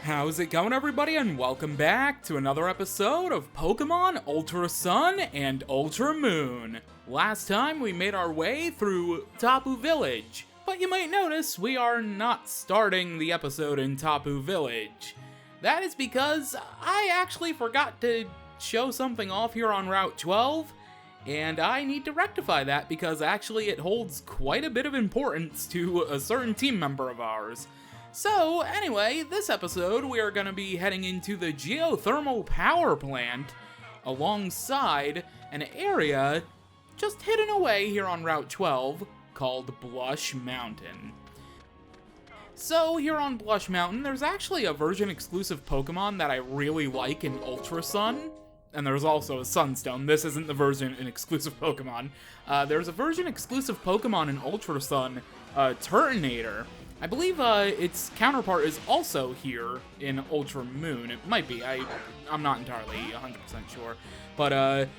How's it going, everybody, and welcome back to another episode of Pokémon Ultra Sun and Ultra Moon. Last time we made our way through Tapu Village, but you might notice we are not starting the episode in Tapu Village. That is because I actually forgot to show something off here on Route 12, and I need to rectify that because actually it holds quite a bit of importance to a certain team member of ours. So, anyway, this episode we are going to be heading into the geothermal power plant alongside an area just hidden away here on Route 12 called Blush Mountain. So, here on Blush Mountain, there's actually a version-exclusive Pokemon that I really like in Ultra Sun, and there's also a Sunstone. This isn't the version-exclusive Pokemon. There's a version-exclusive Pokemon in Ultra Sun, Turtonator. I believe its counterpart is also here in Ultra Moon. It might be. I'm not entirely 100% sure. But,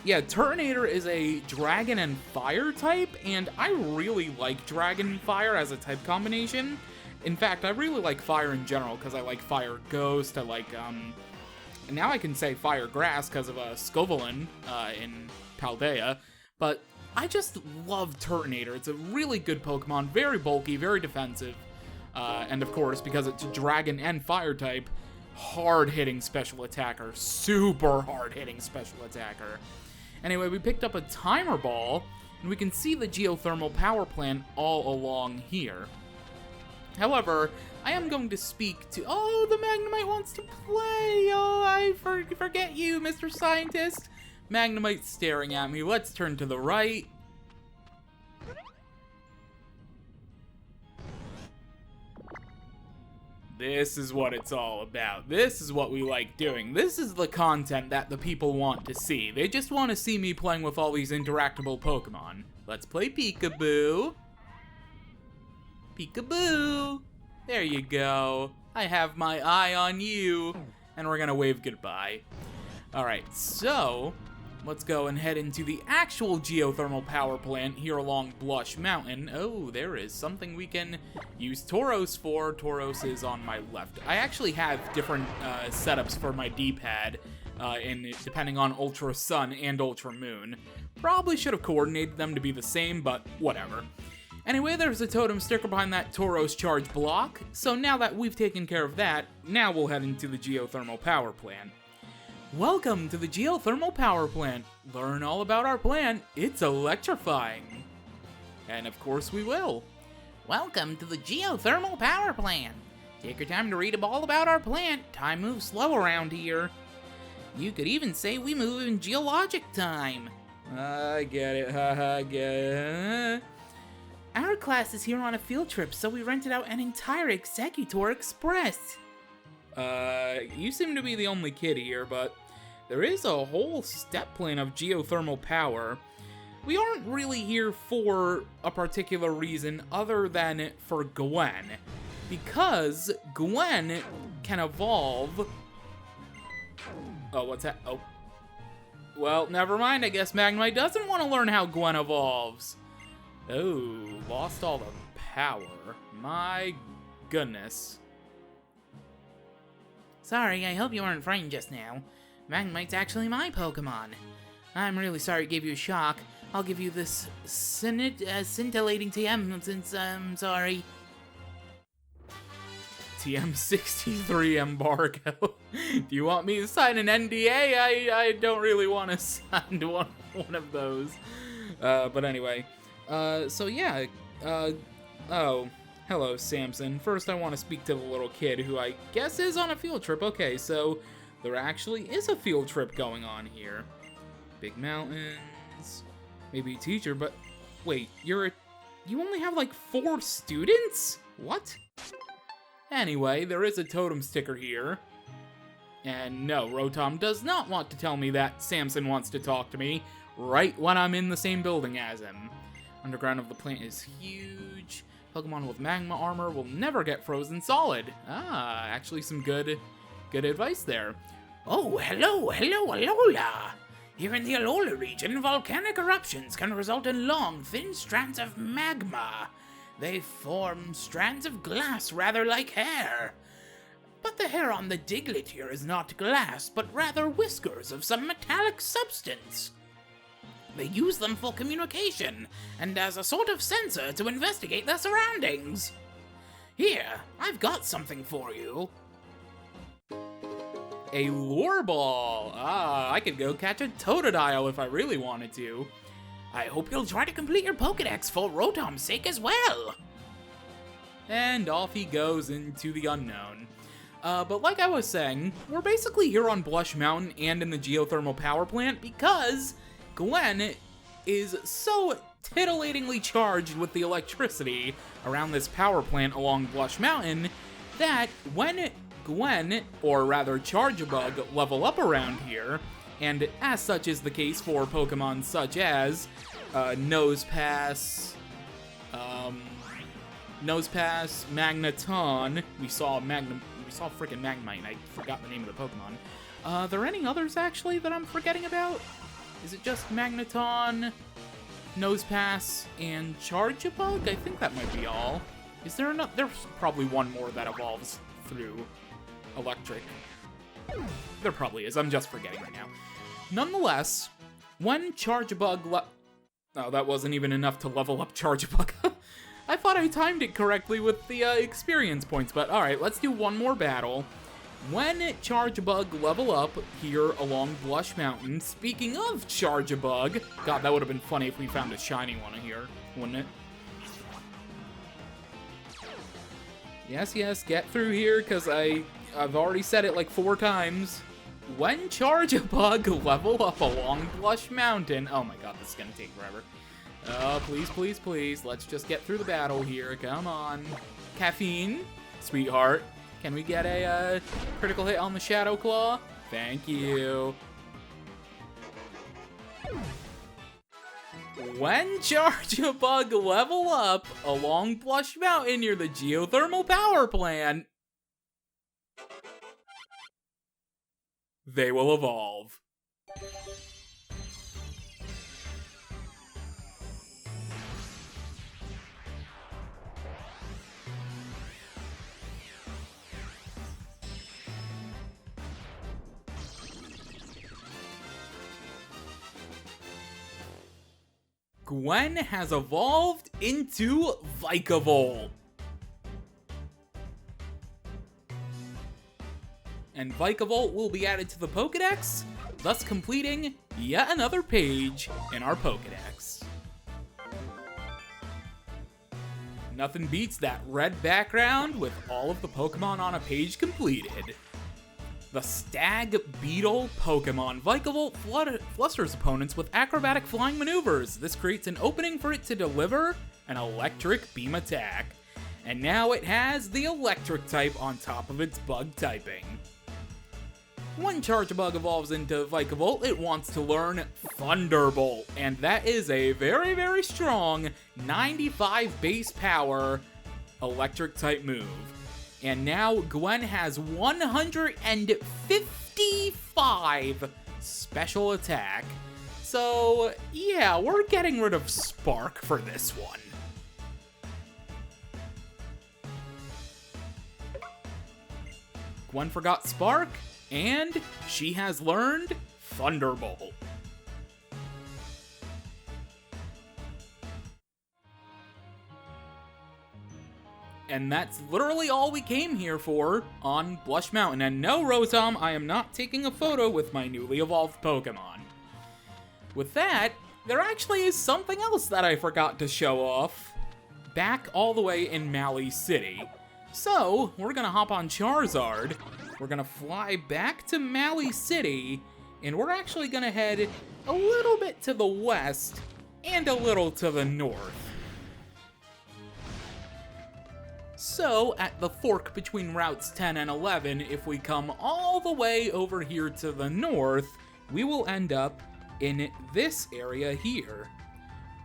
yeah, Turtonator is a Dragon and Fire type, and I really like Dragon and Fire as a type combination. In fact, I really like Fire in general, because I like Fire Ghost, I like, and now I can say Fire Grass because of Scovillain in Paldea, but I just love Turtonator. It's a really good Pokemon, very bulky, very defensive, and of course, because it's a Dragon and Fire type, hard-hitting special attacker, super hard-hitting special attacker. Anyway, we picked up a Timer Ball, and we can see the geothermal power plant all along here. However, I am going to speak to... Oh, the Magnemite wants to play! Oh, I forget you, Mr. Scientist! Magnemite's staring at me. Let's turn to the right. This is what it's all about. This is what we like doing. This is the content that the people want to see. They just want to see me playing with all these interactable Pokemon. Let's play Peekaboo. Peekaboo. There you go. I have my eye on you. And we're gonna wave goodbye. Alright, so let's go and head into the actual geothermal power plant here along Blush Mountain. Oh, there is something we can use Tauros for. Tauros is on my left. I actually have different setups for my D-pad, depending on Ultra Sun and Ultra Moon. Probably should have coordinated them to be the same, but whatever. Anyway, there's a totem sticker behind that Tauros charge block, so now that we've taken care of that, now we'll head into the geothermal power plant. Welcome to the geothermal power plant. Learn all about our plant. It's electrifying. And of course we will. Welcome to the geothermal power plant. Take your time to read all about our plant. Time moves slow around here. You could even say we move in geologic time. I get it, haha, get it. Our class is here on a field trip, so we rented out an entire Executor Express. You seem to be the only kid here, but there is a whole step plan of geothermal power. We aren't really here for a particular reason other than for Gwen, because Gwen can evolve... Oh, what's that? Oh. Well, never mind, I guess Magnemite doesn't want to learn how Gwen evolves. Oh, lost all the power. My goodness. Sorry, I hope you weren't frightened just now. Magnemite's actually my Pokemon. I'm really sorry it gave you a shock. I'll give you this scintillating TM since I'm sorry. TM63 embargo. Do you want me to sign an NDA? I don't really want to sign one of those. But anyway. So yeah, oh, hello, Samson. First, I want to speak to the little kid who I guess is on a field trip. Okay, so there actually is a field trip going on here. Big mountains, maybe a teacher, but wait, you only have like 4 students? What? Anyway, there is a totem sticker here. And no, Rotom does not want to tell me that Samson wants to talk to me right when I'm in the same building as him. Underground of the plant is huge. Pokemon with magma armor will never get frozen solid. Ah, actually some good advice there. Oh, hello, Alola! Here in the Alola region, volcanic eruptions can result in long, thin strands of magma. They form strands of glass rather like hair. But the hair on the Diglett here is not glass, but rather whiskers of some metallic substance. They use them for communication, and as a sort of sensor to investigate their surroundings. Here, I've got something for you. A lure ball! Ah, I could go catch a Totodile if I really wanted to. I hope you'll try to complete your Pokédex for Rotom's sake as well. And off he goes into the unknown. But like I was saying, we're basically here on Blush Mountain and in the geothermal power plant because Gwen is so titillatingly charged with the electricity around this power plant along Blush Mountain that when Gwen, or rather Charjabug, level up around here, and as such is the case for Pokemon such as Nosepass, Magneton. We saw freaking Magnemite, and I forgot the name of the Pokemon. Are there any others, actually, that I'm forgetting about? Is it just Magneton, Nosepass, and Charjabug? I think that might be all. Is there enough? There's probably one more that evolves through Electric. There probably is. I'm just forgetting right now. Nonetheless, when Charjabug oh, that wasn't even enough to level up Charjabug. I thought I timed it correctly with the experience points, but alright, let's do one more battle. When Charjabug level up here along Blush Mountain, speaking of Charjabug, God, that would have been funny if we found a shiny one here, wouldn't it? Yes, yes, get through here, because I've already said it like 4 times. When Charjabug level up along Blush Mountain... Oh my god, this is gonna take forever. Oh, please, please, please. Let's just get through the battle here. Come on. Caffeine, sweetheart. Can we get a critical hit on the Shadow Claw? Thank you. When Charjabug level up along Blush Mountain near the geothermal power plant, they will evolve. Gwen has evolved into Vikavolt. And Vikavolt will be added to the Pokédex, thus completing yet another page in our Pokédex. Nothing beats that red background with all of the Pokemon on a page completed. The Stag Beetle Pokemon. Vikavolt flusters opponents with acrobatic flying maneuvers. This creates an opening for it to deliver an electric beam attack. And now it has the electric type on top of its bug typing. When Charjabug evolves into Vikavolt, it wants to learn Thunderbolt, and that is a very, very strong 95 base power electric type move. And now Gwen has 155 special attack. So yeah, we're getting rid of Spark for this one. Gwen forgot Spark, and she has learned Thunderbolt. And that's literally all we came here for on Blush Mountain. And no, Rotom, I am not taking a photo with my newly evolved Pokemon. With that, there actually is something else that I forgot to show off back all the way in Malie City. So, we're gonna hop on Charizard, we're gonna fly back to Malie City, and we're actually gonna head a little bit to the west and a little to the north. So, at the fork between routes 10 and 11, if we come all the way over here to the north, we will end up in this area here.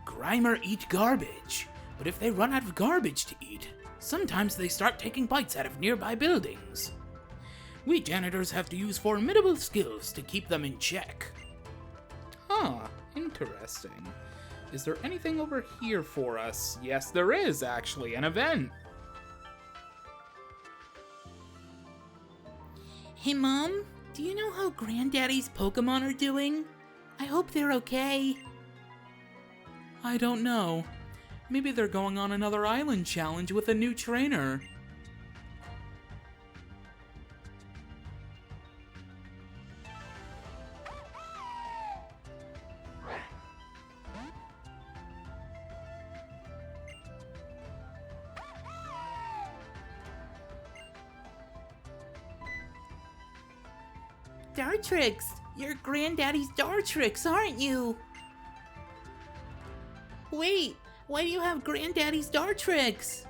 Grimer eat garbage, but if they run out of garbage to eat, sometimes they start taking bites out of nearby buildings. We janitors have to use formidable skills to keep them in check. Huh, interesting. Is there anything over here for us? Yes, there is, actually, an event. Hey Mom, do you know how Granddaddy's Pokémon are doing? I hope they're okay. I don't know. Maybe they're going on another island challenge with a new trainer. Dartrix! You're Granddaddy's Dartrix, aren't you? Wait, why do you have Granddaddy's Dartrix?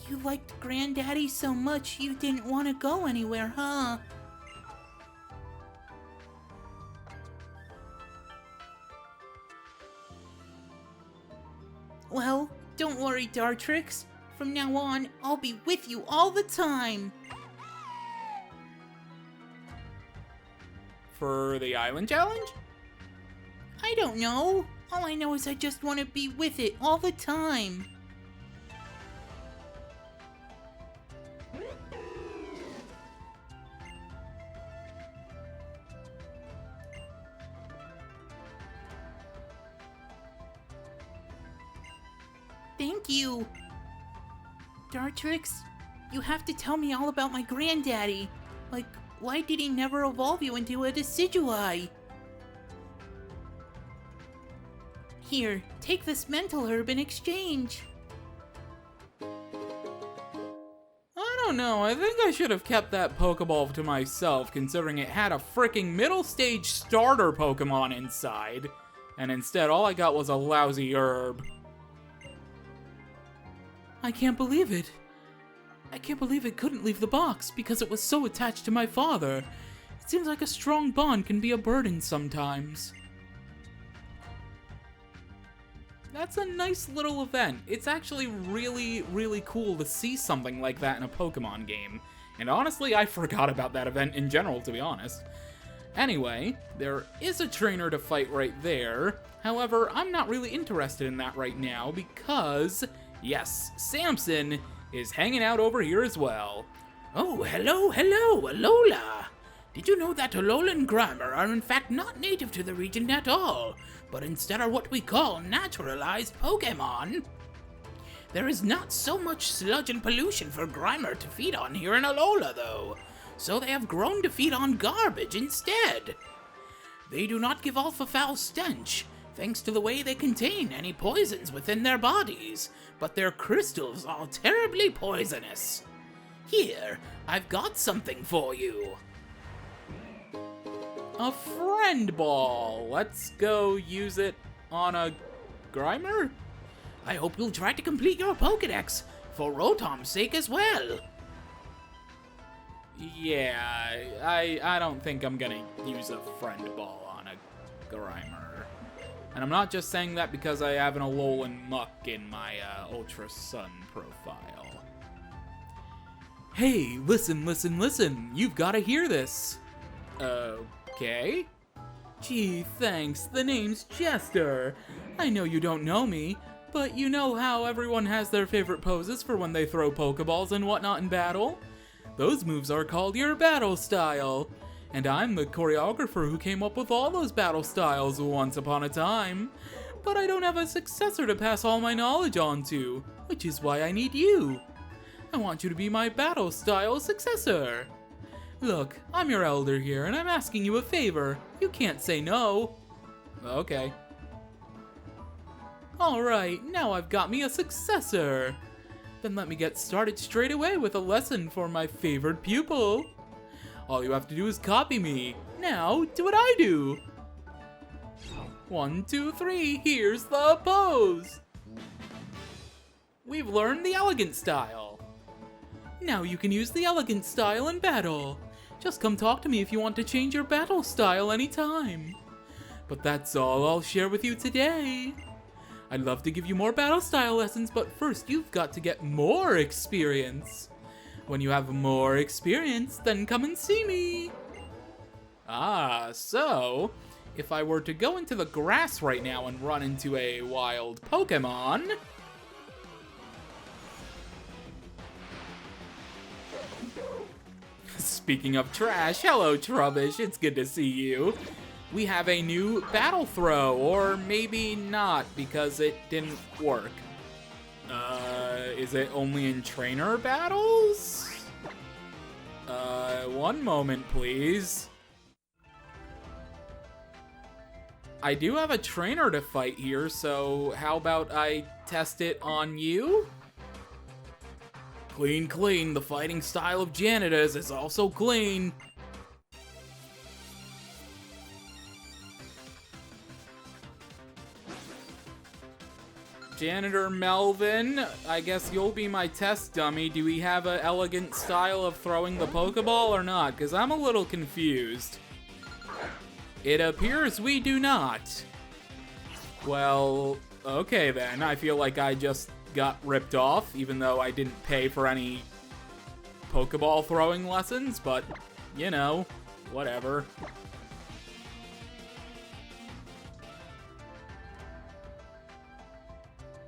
You liked Granddaddy so much you didn't want to go anywhere, huh? Well, don't worry, Dartrix. From now on, I'll be with you all the time. For the island challenge? I don't know. All I know is I just want to be with it all the time. Thank you. Dartrix, you have to tell me all about my granddaddy. Like, why did he never evolve you into a Decidueye? Here, take this mental herb in exchange. I don't know, I think I should have kept that Pokeball to myself, considering it had a freaking middle stage starter Pokemon inside. And instead, all I got was a lousy herb. I can't believe it. I can't believe it couldn't leave the box because it was so attached to my father. It seems like a strong bond can be a burden sometimes. That's a nice little event. It's actually really, really cool to see something like that in a Pokemon game. And honestly, I forgot about that event in general, to be honest. Anyway, there is a trainer to fight right there. However, I'm not really interested in that right now because, yes, Samson is hanging out over here as well. Oh, hello, Alola! Did you know that Alola and Grimer are in fact not native to the region at all, but instead are what we call naturalized Pokémon? There is not so much sludge and pollution for Grimer to feed on here in Alola, though, so they have grown to feed on garbage instead. They do not give off a foul stench, thanks to the way they contain any poisons within their bodies, but their crystals are terribly poisonous. Here, I've got something for you. A friend ball. Let's go use it on a Grimer? I hope you'll try to complete your Pokédex, for Rotom's sake as well. Yeah, I don't think I'm gonna use a friend ball on a Grimer. And I'm not just saying that because I have an Alolan Muck in my Ultra Sun profile. Hey, listen, you've gotta hear this. Okay. Gee, thanks, the name's Jester. I know you don't know me, but you know how everyone has their favorite poses for when they throw Pokeballs and whatnot in battle? Those moves are called your battle style. And I'm the choreographer who came up with all those battle styles once upon a time. But I don't have a successor to pass all my knowledge on to, which is why I need you. I want you to be my battle style successor. Look, I'm your elder here, and I'm asking you a favor. You can't say no. Okay. Alright, now I've got me a successor. Then let me get started straight away with a lesson for my favorite pupil. All you have to do is copy me. Now, do what I do. 1, 2, 3, here's the pose. We've learned the elegant style. Now you can use the elegant style in battle. Just come talk to me if you want to change your battle style anytime. But that's all I'll share with you today. I'd love to give you more battle style lessons, but first you've got to get more experience. When you have more experience, then come and see me. Ah, so, if I were to go into the grass right now and run into a wild Pokémon, Speaking of trash, hello Trubbish, it's good to see you. We have a new battle throw, or maybe not, because it didn't work. Is it only in trainer battles? One moment, please. I do have a trainer to fight here, so how about I test it on you? Clean, clean. The fighting style of janitors is also clean. Janitor Melvin, I guess you'll be my test dummy. Do we have an elegant style of throwing the Pokeball or not? Because I'm a little confused. It appears we do not. Well, okay then. I feel like I just got ripped off, even though I didn't pay for any Pokeball throwing lessons, but, you know, whatever.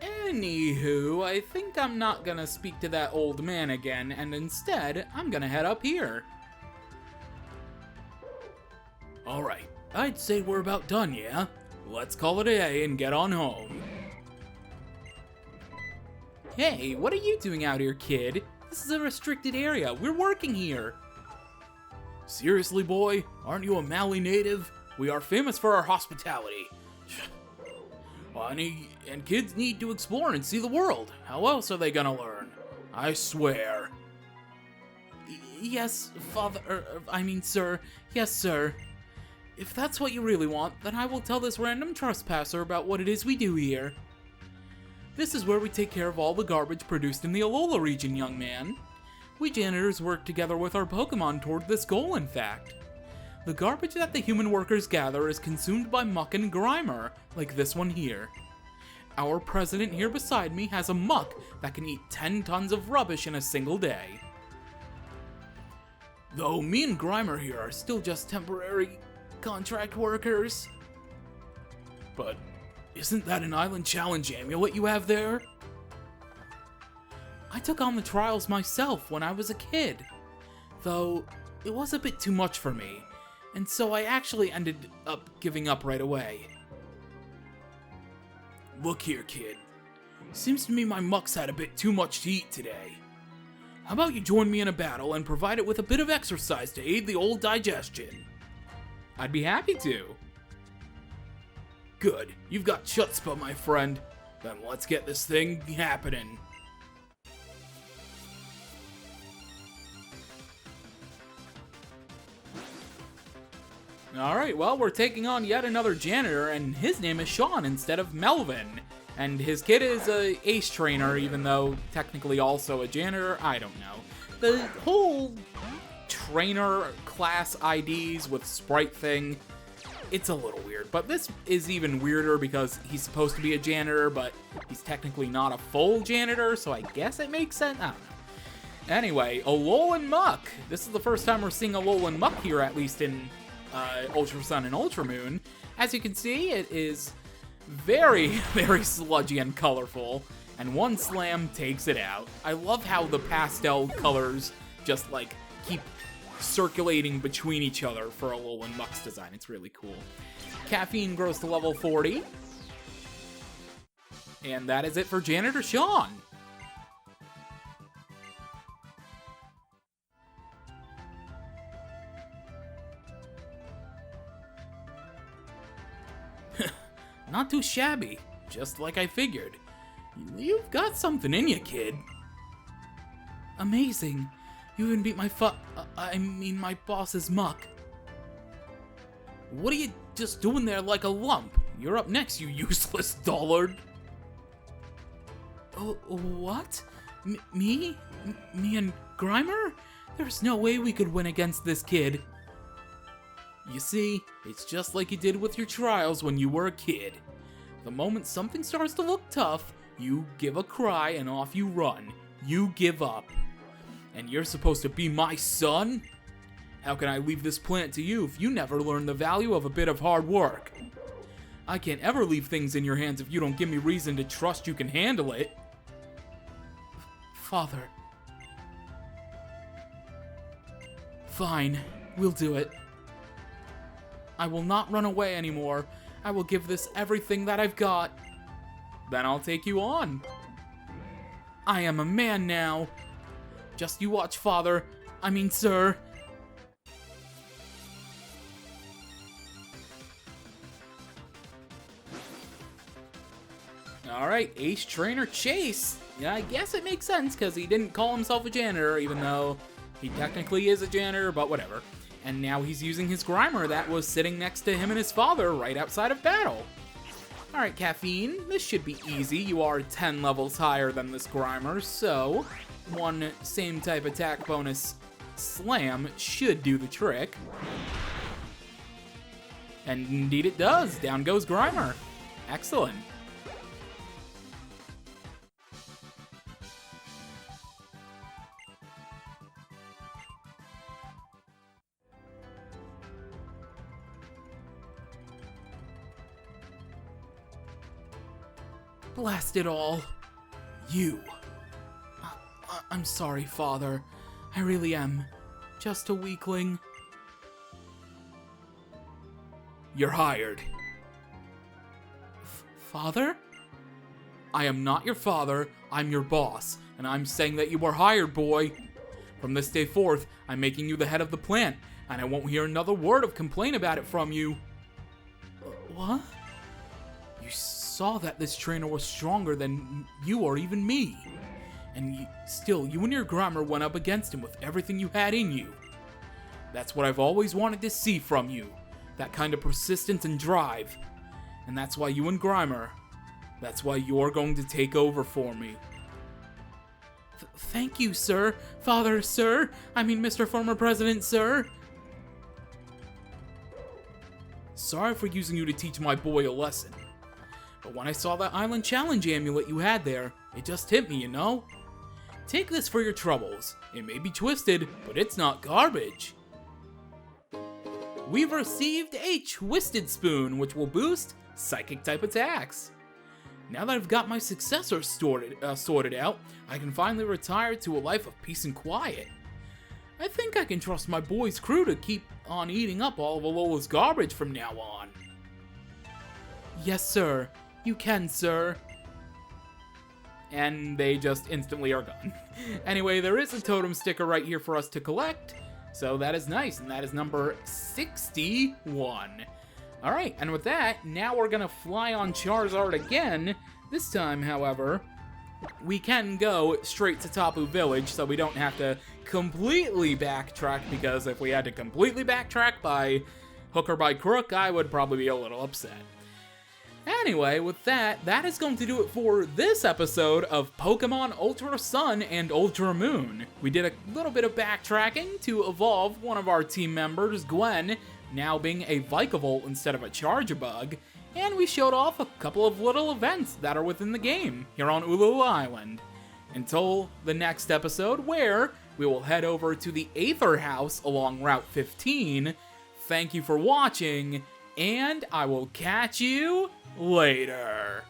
Anywho, I think I'm not gonna speak to that old man again, and instead, I'm gonna head up here. Alright, I'd say we're about done, yeah? Let's call it a day and get on home. Hey, what are you doing out here, kid? This is a restricted area. We're working here. Seriously, boy? Aren't you a Malie native? We are famous for our hospitality. And kids need to explore and see the world. How else are they gonna learn? I swear. Yes, sir. Yes, sir. If that's what you really want, then I will tell this random trespasser about what it is we do here. This is where we take care of all the garbage produced in the Alola region, young man. We janitors work together with our Pokémon toward this goal, in fact. The garbage that the human workers gather is consumed by Muck and Grimer, like this one here. Our president here beside me has a Muck that can eat 10 tons of rubbish in a single day. Though me and Grimer here are still just temporary contract workers. But isn't that an Island Challenge amulet you have there? I took on the trials myself when I was a kid, though it was a bit too much for me, and so I actually ended up giving up right away. Look here, kid. Seems to me my Muck's had a bit too much to eat today. How about you join me in a battle and provide it with a bit of exercise to aid the old digestion? I'd be happy to. Good. You've got chutzpah, my friend. Then let's get this thing happening. Alright, well, we're taking on yet another janitor, and his name is Sean instead of Melvin. And his kid is a ace trainer, even though technically also a janitor. I don't know. The whole trainer class IDs with sprite thing, it's a little weird. But this is even weirder because he's supposed to be a janitor, but he's technically not a full janitor, so I guess it makes sense. I don't know. Anyway, Alolan Muck. This is the first time we're seeing Alolan Muck here, at least in Ultra Sun and Ultra Moon. As you can see, it is very, very sludgy and colorful, and one slam takes it out. I love how the pastel colors just, like, keep circulating between each other for Alolan Muck's design. It's really cool. Caffeine grows to level 40. And that is it for Janitor Sean. Not too shabby, just like I figured. You've got something in you, kid. Amazing. You even beat my my boss's Muck. What are you just doing there like a lump? You're up next, you useless dullard. Oh, what? Me and Grimer? There's no way we could win against this kid. You see, it's just like you did with your trials when you were a kid. The moment something starts to look tough, you give a cry and off you run. You give up. And you're supposed to be my son? How can I leave this planet to you if you never learn the value of a bit of hard work? I can't ever leave things in your hands if you don't give me reason to trust you can handle it. Father. Fine, we'll do it. I will not run away anymore. I will give this everything that I've got. Then I'll take you on. I am a man now. Just you watch, father. I mean, sir. Alright, Ace Trainer Chase. Yeah, I guess it makes sense because he didn't call himself a janitor, even though he technically is a janitor, but whatever. And now he's using his Grimer that was sitting next to him and his father right outside of battle. Alright, Caffeine, this should be easy. You are 10 levels higher than this Grimer, so one same type attack bonus slam should do the trick. And indeed it does. Down goes Grimer. Excellent. Blast it all. You. I'm sorry, father. I really am. Just a weakling. You're hired. Father? I am not your father, I'm your boss, and I'm saying that you were hired, boy. From this day forth, I'm making you the head of the plant, and I won't hear another word of complaint about it from you. What? You saw that this trainer was stronger than you or even me. And still, you and your Grimer went up against him with everything you had in you. That's what I've always wanted to see from you. That kind of persistence and drive. And that's why you and Grimer, that's why you're going to take over for me. Thank you, sir. Father, sir. I mean, Mr. Former President, sir. Sorry for using you to teach my boy a lesson. But when I saw that Island Challenge amulet you had there, it just hit me, you know? Take this for your troubles. It may be twisted, but it's not garbage. We've received a Twisted Spoon, which will boost Psychic-type attacks. Now that I've got my successor sorted out, I can finally retire to a life of peace and quiet. I think I can trust my boy's crew to keep on eating up all of Alola's garbage from now on. Yes, sir. You can, sir. And they just instantly are gone. Anyway, there is a totem sticker right here for us to collect, so that is nice, and that is number 61. Alright, and with that, now we're gonna fly on Charizard again. This time, however, we can go straight to Tapu Village, so we don't have to completely backtrack, because if we had to completely backtrack by hook or by crook, I would probably be a little upset. Anyway, with that, that is going to do it for this episode of Pokemon Ultra Sun and Ultra Moon. We did a little bit of backtracking to evolve one of our team members, Gwen, now being a Vikavolt instead of a Charjabug, and we showed off a couple of little events that are within the game here on Ulula Island. Until the next episode, where we will head over to the Aether House along Route 15. Thank you for watching, and I will catch you later.